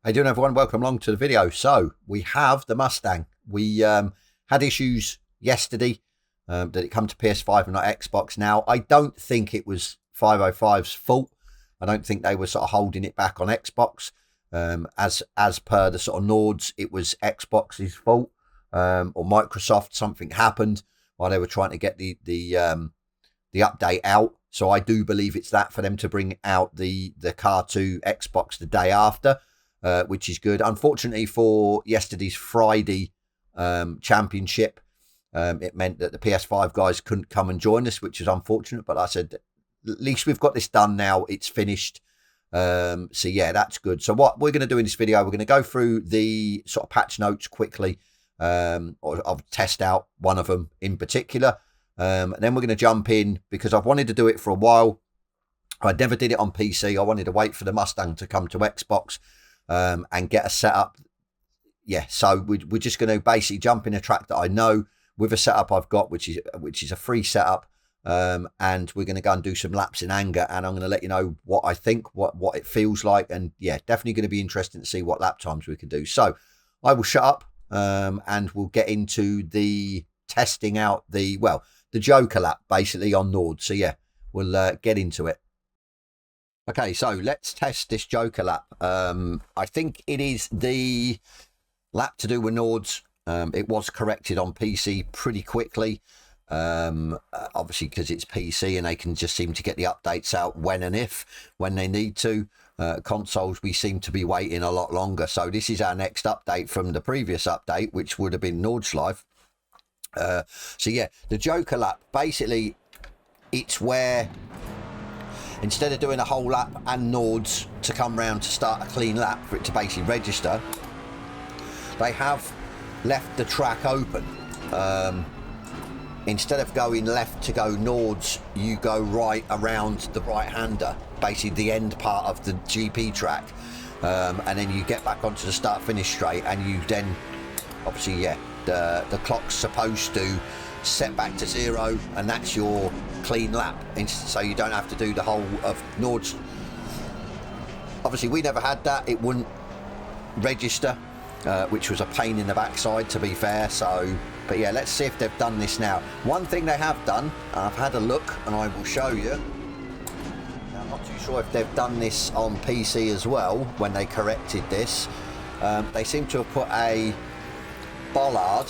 How you doing, everyone? Welcome along to the video. So we have the Mustang. We had issues yesterday that it come to PS5 and not Xbox. Now, I don't think it was 505's fault. I don't think they were sort of holding it back on Xbox. As per the sort of Nords, it was Xbox's fault or Microsoft. Something happened while they were trying to get the update out. So I do believe it's that for them to bring out the car to Xbox the day after. Which is good. Unfortunately for yesterday's Friday championship, it meant that the PS5 guys couldn't come and join us, which is unfortunate. But I said, at least we've got this done now. It's finished. So yeah, that's good. So what we're going to do in this video, we're going to go through the sort of patch notes quickly. Or I'll test out one of them in particular. And then we're going to jump in because I've wanted to do it for a while. I never did it on PC. I wanted to wait for the Mustang to come to Xbox. And get a setup. Yeah, so we're just going to basically jump in a track that I know with a setup I've got, which is a free setup, and we're going to go and do some laps in anger, and I'm going to let you know what I think, what it feels like, and yeah, definitely going to be interesting to see what lap times we can do. So I will shut up, and we'll get into the testing out the Joker lap basically on Nord. So yeah, we'll get into it. Okay, so let's test this Joker lap. I think it is the lap to do with Nords. It was corrected on PC pretty quickly, obviously because it's PC and they can just seem to get the updates out when they need to. Consoles, we seem to be waiting a lot longer. So this is our next update from the previous update, which would have been Nordschleife. So yeah, the Joker lap, basically, it's where instead of doing a whole lap and Nords to come round to start a clean lap for it to basically register, they have left the track open. Instead of going left to go Nords, you go right around the right-hander, basically the end part of the GP track, and then you get back onto the start-finish straight, and you then, obviously, yeah, the clock's supposed to set back to 0, and that's your clean lap, so you don't have to do the whole of Nords. Obviously we never had that, it wouldn't register, which was a pain in the backside, to be fair. So but yeah, let's see if they've done this now. One thing they have done, I've had a look and I will show you now. I'm not too sure if they've done this on PC as well when they corrected this. They seem to have put a bollard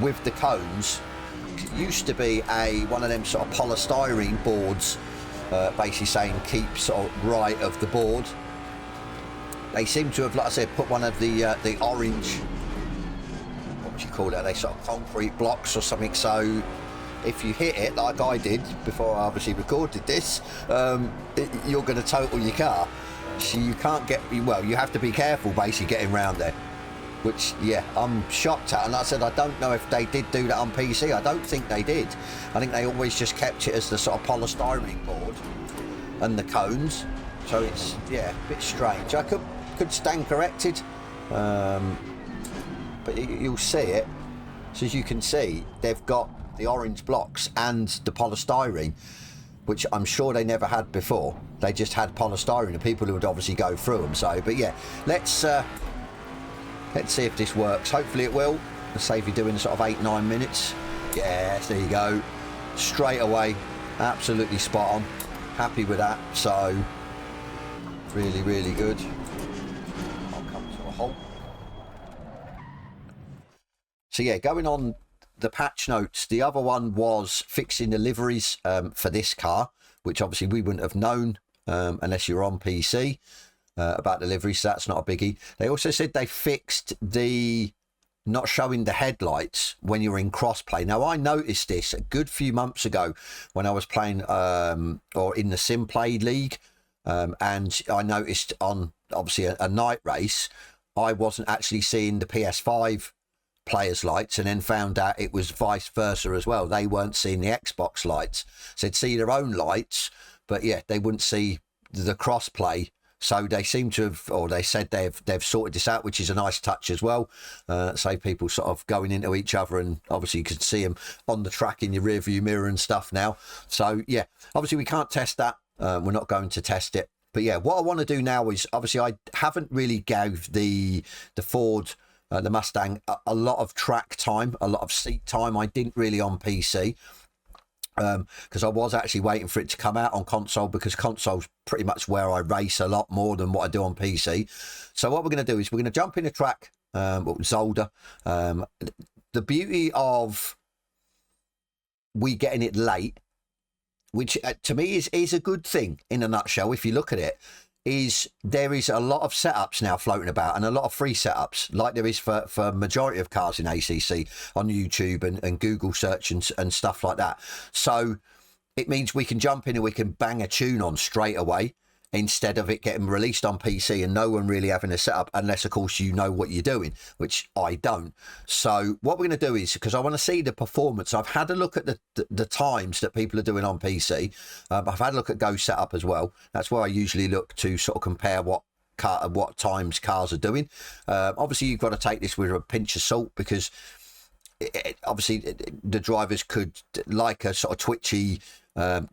with the cones. It used to be one of them sort of polystyrene boards, basically saying keep sort of right of the board. They seem to have, like I said, put one of the orange, what would you call it? They sort of concrete blocks or something. So if you hit it like I did before I obviously recorded this, you're going to total your car. So you can't get, well, you have to be careful basically getting around there. Which, yeah, I'm shocked at. And like I said, I don't know if they did do that on PC. I don't think they did. I think they always just kept it as the sort of polystyrene board and the cones. So it's, yeah, a bit strange. I could stand corrected, but you'll see it. So as you can see, they've got the orange blocks and the polystyrene, which I'm sure they never had before. They just had polystyrene, and people would obviously go through them. So, but yeah, let's see if this works. Hopefully it will. Let's say if you're doing sort of 8-9 minutes. Yes, there you go. Straight away. Absolutely spot on. Happy with that. So, really, really good. I'll come to a halt. So yeah, going on the patch notes, the other one was fixing the liveries for this car, which obviously we wouldn't have known unless you're on PC. About delivery, so that's not a biggie. They also said they fixed the not showing the headlights when you're in crossplay. Now I noticed this a good few months ago when I was playing or in the Simplay League, and I noticed on obviously a night race I wasn't actually seeing the PS5 players lights, and then found out it was vice versa as well. They weren't seeing the Xbox lights, so they'd see their own lights, but yeah, they wouldn't see the crossplay. So they seem to have, or they said they've sorted this out, which is a nice touch as well. Save people sort of going into each other, and obviously you can see them on the track in your rear view mirror and stuff now. So yeah, obviously we can't test that. We're not going to test it. But yeah, what I want to do now is, obviously I haven't really gave the Ford, the Mustang, a lot of track time, a lot of seat time. I didn't really on PC. Because I was actually waiting for it to come out on console, because console's pretty much where I race a lot more than what I do on PC. So what we're going to do is we're going to jump in a track, Zolder. The beauty of we getting it late, which to me is a good thing in a nutshell, if you look at it, is there is a lot of setups now floating about, and a lot of free setups, like there is for majority of cars in ACC on YouTube and Google search and stuff like that. So it means we can jump in and we can bang a tune on straight away, instead of it getting released on PC and no one really having a setup, unless of course you know what you're doing, which I don't. So what we're going to do is, because I want to see the performance, I've had a look at the times that people are doing on PC. I've had a look at Go Setup as well. That's where I usually look to sort of compare what times cars are doing. Obviously you've got to take this with a pinch of salt, because obviously the drivers could like a sort of twitchy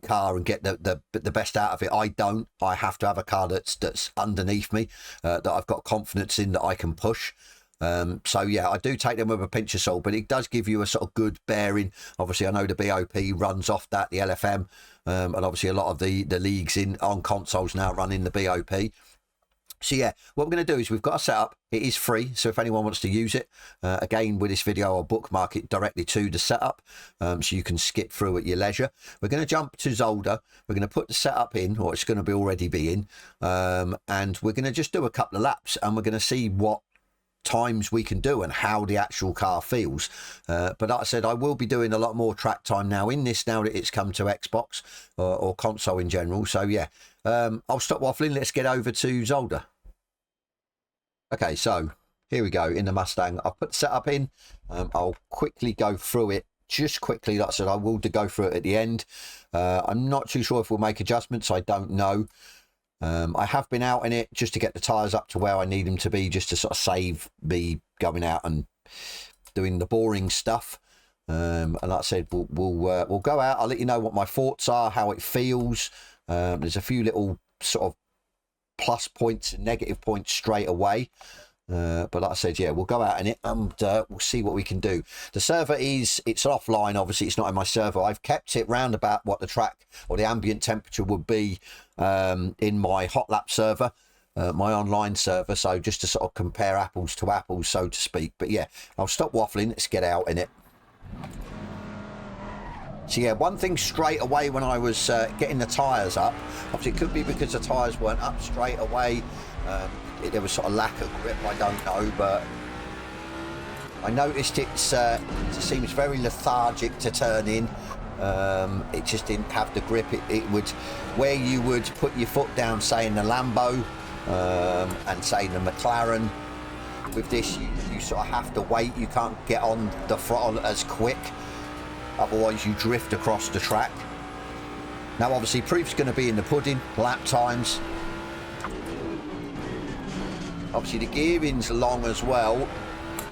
car and get the best out of it. I don't. I have to have a car that's underneath me, that I've got confidence in, that I can push. So yeah, I do take them with a pinch of salt, but it does give you a sort of good bearing. Obviously I know the BOP runs off that, the LFM, and obviously a lot of the leagues on consoles now run in the BOP. So yeah, what we're going to do is, we've got a setup. It is free, so if anyone wants to use it, again with this video I'll bookmark it directly to the setup, so you can skip through at your leisure. We're going to jump to Zolder. We're going to put the setup in, or it's going to be already be in, and we're going to just do a couple of laps, and we're going to see what times we can do and how the actual car feels. But like I said, I will be doing a lot more track time now in this, now that it's come to Xbox or console in general. So yeah, I'll stop waffling. Let's get over to Zolder. Okay, so here we go in the Mustang. I've put the setup in. I'll quickly go through it, just quickly. Like I said, I will go through it at the end. I'm not too sure if we'll make adjustments. I don't know. I have been out in it just to get the tyres up to where I need them to be, just to sort of save me going out and doing the boring stuff. And like I said, we'll go out. I'll let you know what my thoughts are, how it feels. There's a few little sort of plus points and negative points straight away, but like I said, yeah, we'll go out in it and we'll see what we can do. The server it's offline, obviously it's not in my server. I've kept it round about what the track or the ambient temperature would be in my hot lap server, my online server, so just to sort of compare apples to apples, so to speak. But yeah, I'll stop waffling, let's get out in it. So yeah, one thing straight away when I was getting the tyres up, obviously it could be because the tyres weren't up straight away, there was sort of lack of grip, I don't know, but I noticed it seems very lethargic to turn in. It just didn't have the grip. It would, where you would put your foot down, say in the Lambo and say the McLaren, with this you sort of have to wait. You can't get on the throttle as quick, otherwise you drift across the track. Now obviously proof's going to be in the pudding, lap times. Obviously the gearing's long as well,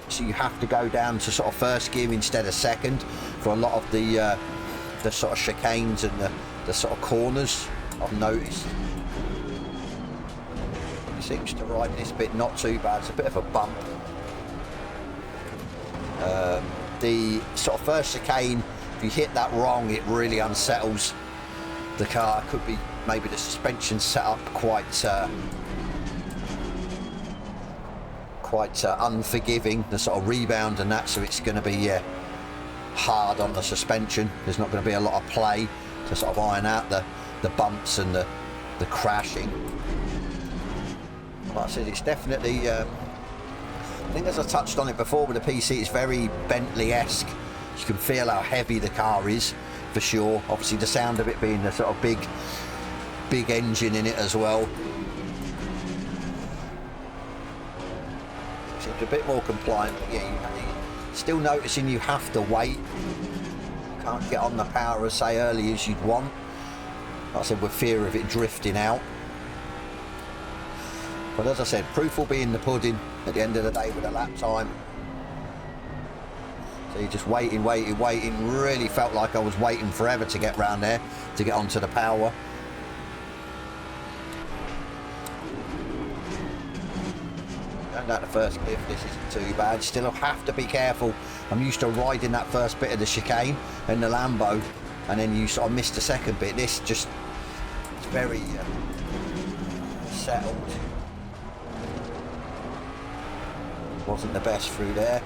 so you have to go down to sort of first gear instead of second for a lot of the sort of chicanes and the sort of corners, I've noticed. It seems to ride this bit not too bad. It's a bit of a bump. The sort of first chicane, if you hit that wrong, it really unsettles the car. It could be maybe the suspension set up quite unforgiving, the sort of rebound and that, so it's going to be hard on the suspension. There's not going to be a lot of play to sort of iron out the bumps and the crashing. Like I said, it's definitely I think, as I touched on it before with the PC, it's very Bentley-esque. You can feel how heavy the car is, for sure. Obviously the sound of it being the sort of big engine in it as well. Seems a bit more compliant, but yeah, you're still noticing you have to wait. You can't get on the power as say early as you'd want. Like I said, with fear of it drifting out. But as I said, proof will be in the pudding at the end of the day with a lap time. So you're just waiting. Really felt like I was waiting forever to get round there, to get onto the power. Going down the first cliff, this isn't too bad. Still have to be careful. I'm used to riding that first bit of the chicane in the Lambo, and then you sort of missed the second bit. This just, it's very settled. Wasn't the best through there.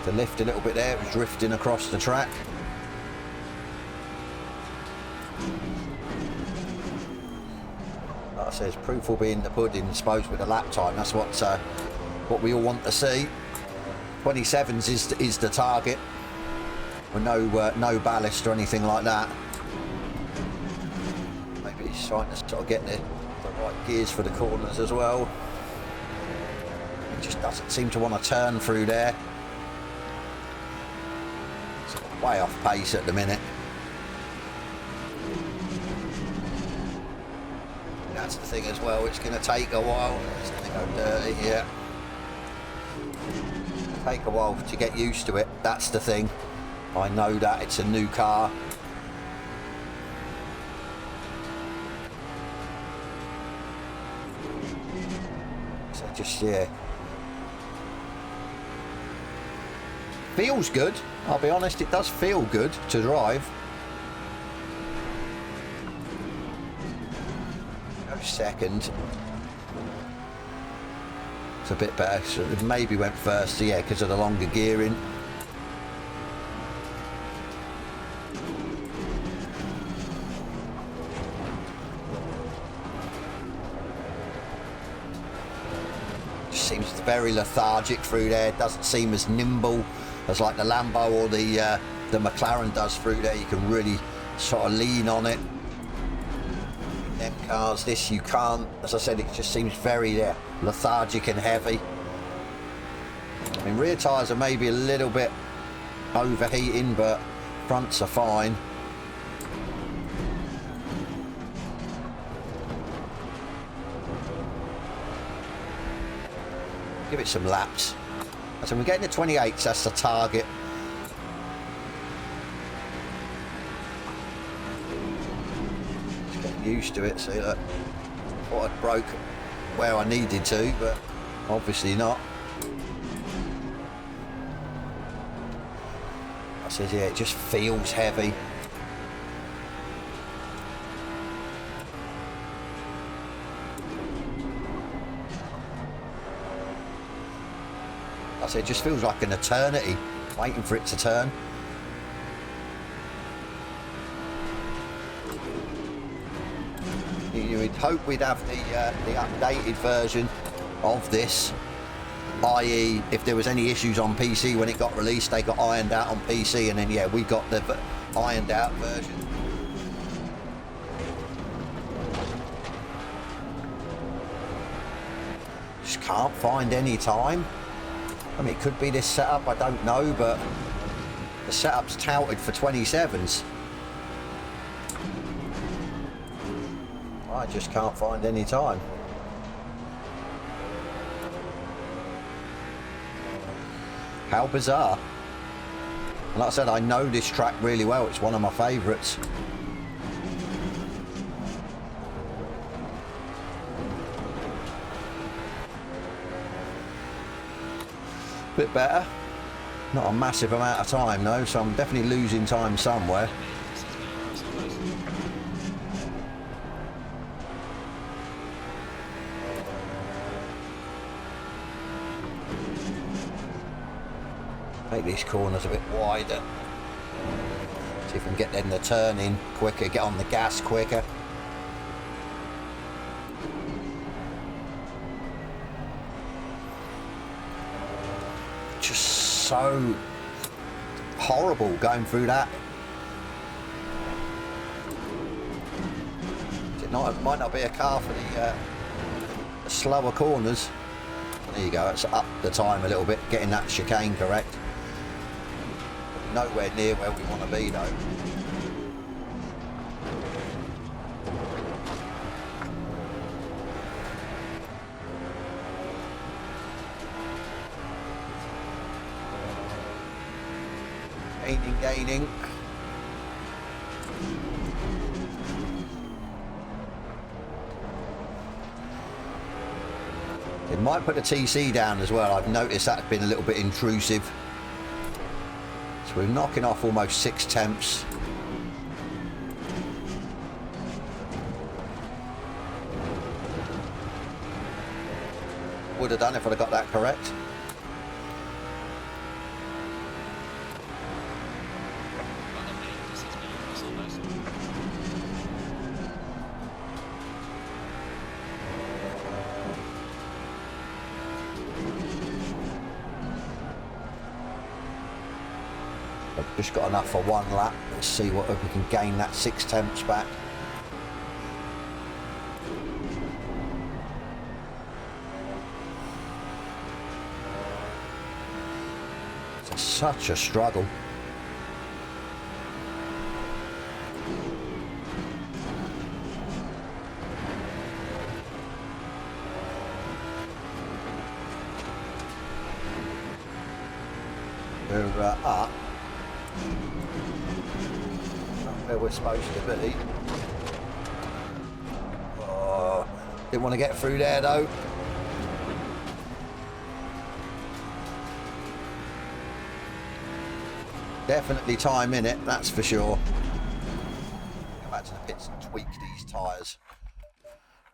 The lift a little bit there, it was drifting across the track. Like I said, proof will be in the pudding, I suppose, with the lap time. That's what we all want to see. 27s is the target, with no ballast or anything like that. Maybe he's trying to sort of get the right gears for the corners as well. It just doesn't seem to want to turn through there. It's way off pace at the minute. That's the thing as well, it's going to take a while. It's going to go dirty, yeah. Take a while to get used to it, that's the thing. I know that, it's a new car. So just, yeah. Feels good, I'll be honest, it does feel good to drive. Second, it's a bit better, so it maybe went first, so yeah, because of the longer gearing. Just seems very lethargic through there, doesn't seem as nimble as like the Lambo or the McLaren does through there. You can really sort of lean on it. Them cars, this you can't. As I said, it just seems very lethargic and heavy. I mean, rear tyres are maybe a little bit overheating, but fronts are fine. Give it some laps. So we're getting to 28s, that's the target. Used to it, see, look, thought I'd broke where I needed to, but obviously not. I said, yeah, it just feels heavy. I said, it just feels like an eternity waiting for it to turn. You'd hope we'd have the updated version of this, i.e. if there was any issues on PC when it got released, they got ironed out on PC, and then yeah, we got the ironed out version. Just can't find any time. I mean, it could be this setup, I don't know, but the setup's touted for 27s. I just can't find any time. How bizarre. And like I said, I know this track really well. It's one of my favourites. Bit better. Not a massive amount of time though, so I'm definitely losing time somewhere. Make these corners a bit wider. See if we can get them to turn in quicker, get on the gas quicker. Just so horrible going through that. It might not be a car for the slower corners. There you go, it's up the time a little bit, getting that chicane correct. Nowhere near where we want to be though. Gaining. might put the TC down as well. I've noticed that's been a little bit intrusive. So we're knocking off almost 6 temps. Would have done if I'd have got that correct. I've just got enough for 1 lap. Let's see what if we can gain that 6 temps back. It's such a struggle. We're up. Where we're supposed to be. Oh, didn't want to get through there though. Definitely time in it, that's for sure. Go back to the pits and tweak these tyres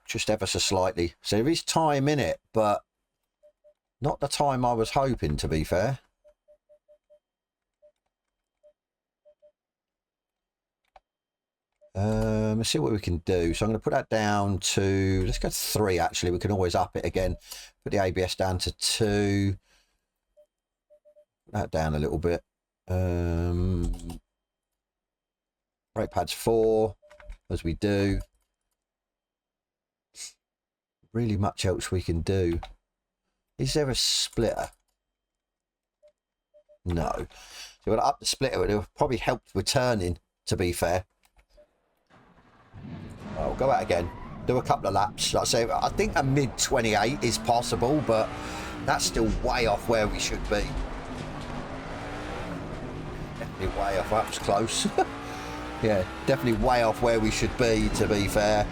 just ever so slightly. So there is time in it, but not the time I was hoping, to be fair. Let's see what we can do. So I'm going to put that down to, let's go to 3 actually. We can always up it again. Put the ABS down to 2. Put that down a little bit. Brake pads 4, as we do. Really much else we can do. Is there a splitter? No. So we're going to up the splitter. It will probably help with turning, to be fair. I'll go out again, do a couple of laps. Like I say, I think a mid 28 is possible, but that's still way off where we should be. Definitely way off. That was close. Yeah, definitely way off where we should be, to be fair.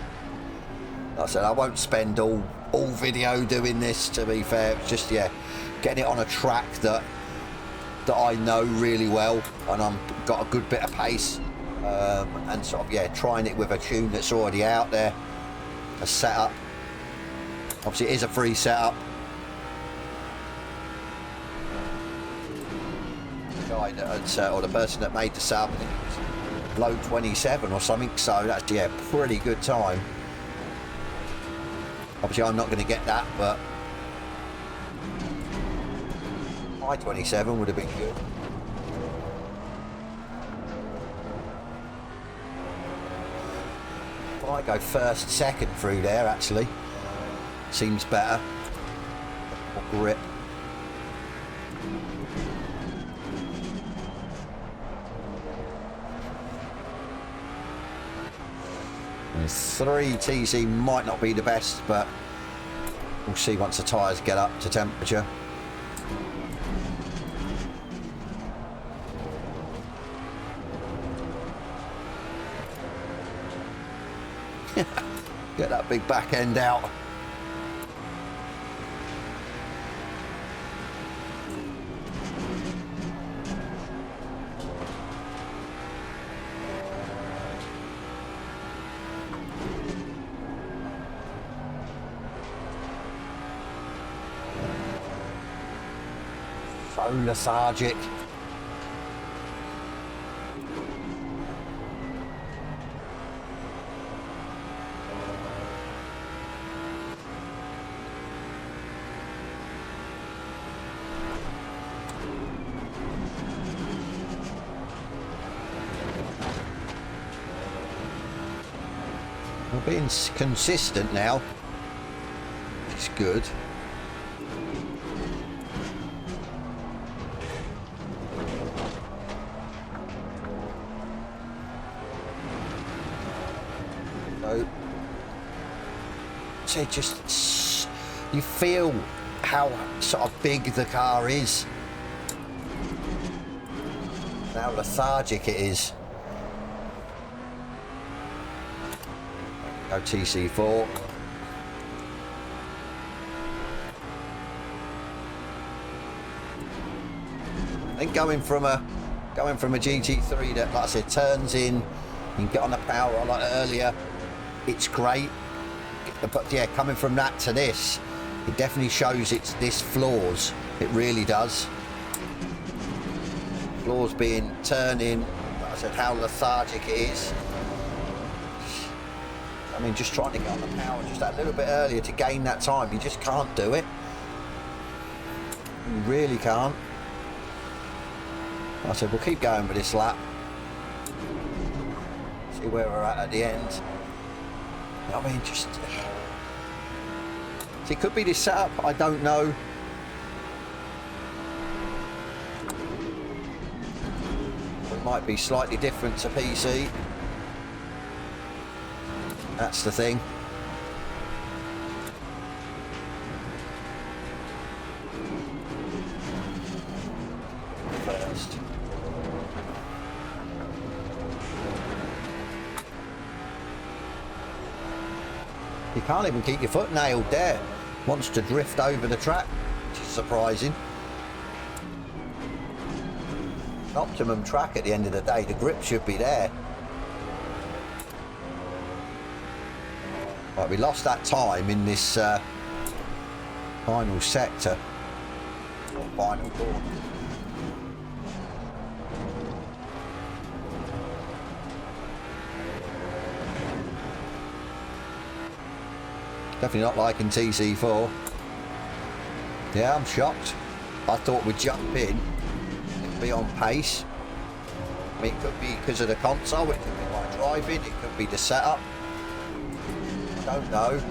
Like I said, I won't spend all video doing this, to be fair. It's just, yeah, getting it on a track that I know really well, and I've got a good bit of pace. And sort of, yeah, trying it with a tune that's already out there, a setup. Obviously it is a free setup. The guy that or the person that made the setup, I think it was low 27 or something, so that's, yeah, pretty good time. Obviously I'm not going to get that, but high 27 would have been good. I go first, second through there actually. Seems better. More grip. And 3 TC might not be the best, but we'll see once the tyres get up to temperature. Get that big back end out. So lethargic. We're being consistent now, which is good. So just you feel how sort of big the car is, how lethargic it is. Go TC4. think going from a GT3 that, like I said, turns in, you can get on the power like earlier, it's great. But yeah, coming from that to this, it definitely shows this flaws. It really does. Flaws being turning, like I said, how lethargic it is. I mean, just trying to get on the power just that little bit earlier to gain that time, you just can't do it. You really can't. Like I said, we'll keep going with this lap. See where we're at the end. I mean, just... it could be this setup, I don't know. It might be slightly different to PC. That's the thing. First. You can't even keep your foot nailed there. Wants to drift over the track, which is surprising. An optimum track at the end of the day, the grip should be there. Right, we lost that time in this final sector, or final corner. Definitely not liking TC4. Yeah, I'm shocked. I thought we'd jump in and be on pace. I mean, it could be because of the console, it could be my driving, it could be the setup. I don't know.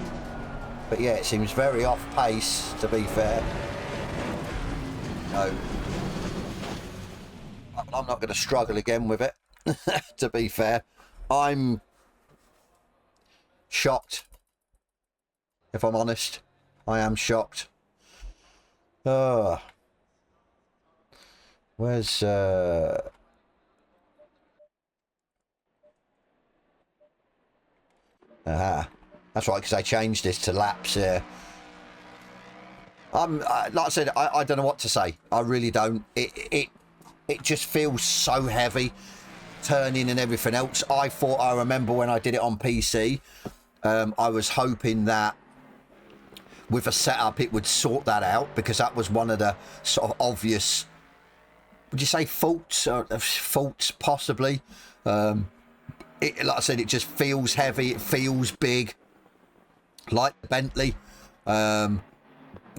But yeah, it seems very off pace, to be fair. No. I'm not going to struggle again with it, to be fair. I'm shocked. If I'm honest, I am shocked. Where's that's right, because I changed this to laps here. Like I said, I don't know what to say. I really don't. It just feels so heavy, turning and everything else. I remember when I did it on PC, I was hoping that with a setup it would sort that out, because that was one of the sort of obvious, would you say faults? Faults possibly. Like I said, it just feels heavy, it feels big, like the Bentley. But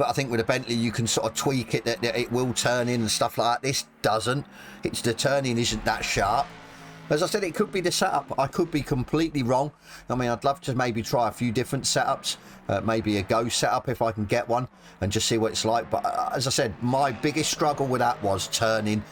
I think with a Bentley you can sort of tweak it that it will turn in and stuff like that. This doesn't. It's the turning isn't that sharp. As I said, it could be the setup. I could be completely wrong. I mean, I'd love to maybe try a few different setups. Maybe a Go setup if I can get one, and just see what it's like. But as I said, my biggest struggle with that was turning.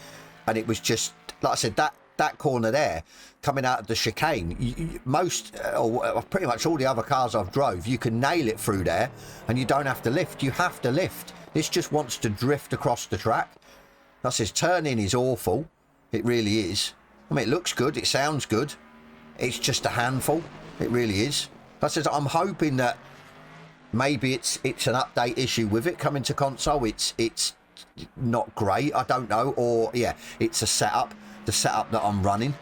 And it was just, like I said, that corner there, coming out of the chicane, most, or pretty much all the other cars I've drove, you can nail it through there, and you don't have to lift. You have to lift. This just wants to drift across the track. That's his turning is awful. It really is. I mean, it looks good, it sounds good. It's just a handful. It really is. That's it. I'm hoping that maybe it's an update issue with it coming to console. It's not great. I don't know. Or yeah, it's a setup. The setup that I'm running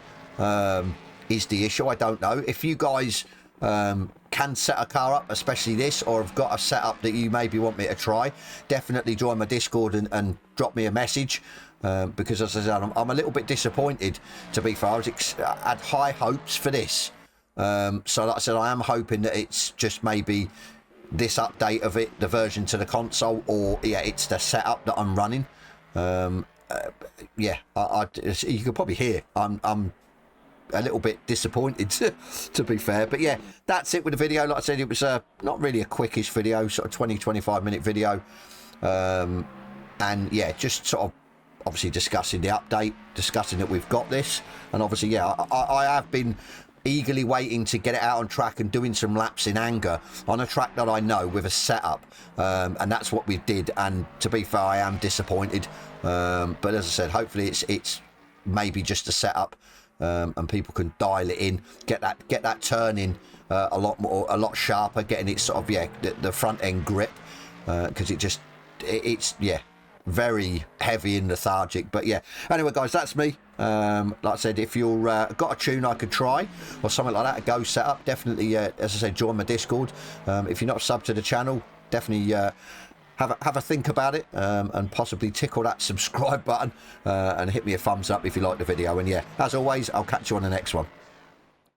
is the issue. I don't know. If you guys can set a car up, especially this, or have got a setup that you maybe want me to try, definitely join my Discord and drop me a message. Because as I said, I'm a little bit disappointed, to be fair. I had high hopes for this. So like I said, I am hoping that it's just maybe this update of it, the version to the console, or yeah, it's the setup that I'm running. Yeah, you could probably hear I'm a little bit disappointed, to be fair. But yeah, that's it with the video. Like I said, it was not really a quickish video, sort of 20-25 minute video. And yeah, just sort of obviously discussing the update, discussing that we've got this, and obviously yeah, I have been eagerly waiting to get it out on track and doing some laps in anger on a track that I know with a setup, and that's what we did. And to be fair, I am disappointed, but as I said, hopefully it's maybe just a setup, and people can dial it in, get that turning a lot sharper, getting it sort of, yeah, the front end grip, because it's yeah, very heavy and lethargic. But yeah, anyway guys, that's me. Like I said, if you've got a tune I could try or something like that, a go setup, definitely as I said, join my Discord. If you're not subbed to the channel, definitely have a think about it, and possibly tickle that subscribe button, and hit me a thumbs up if you like the video. And yeah, as always, I'll catch you on the next one.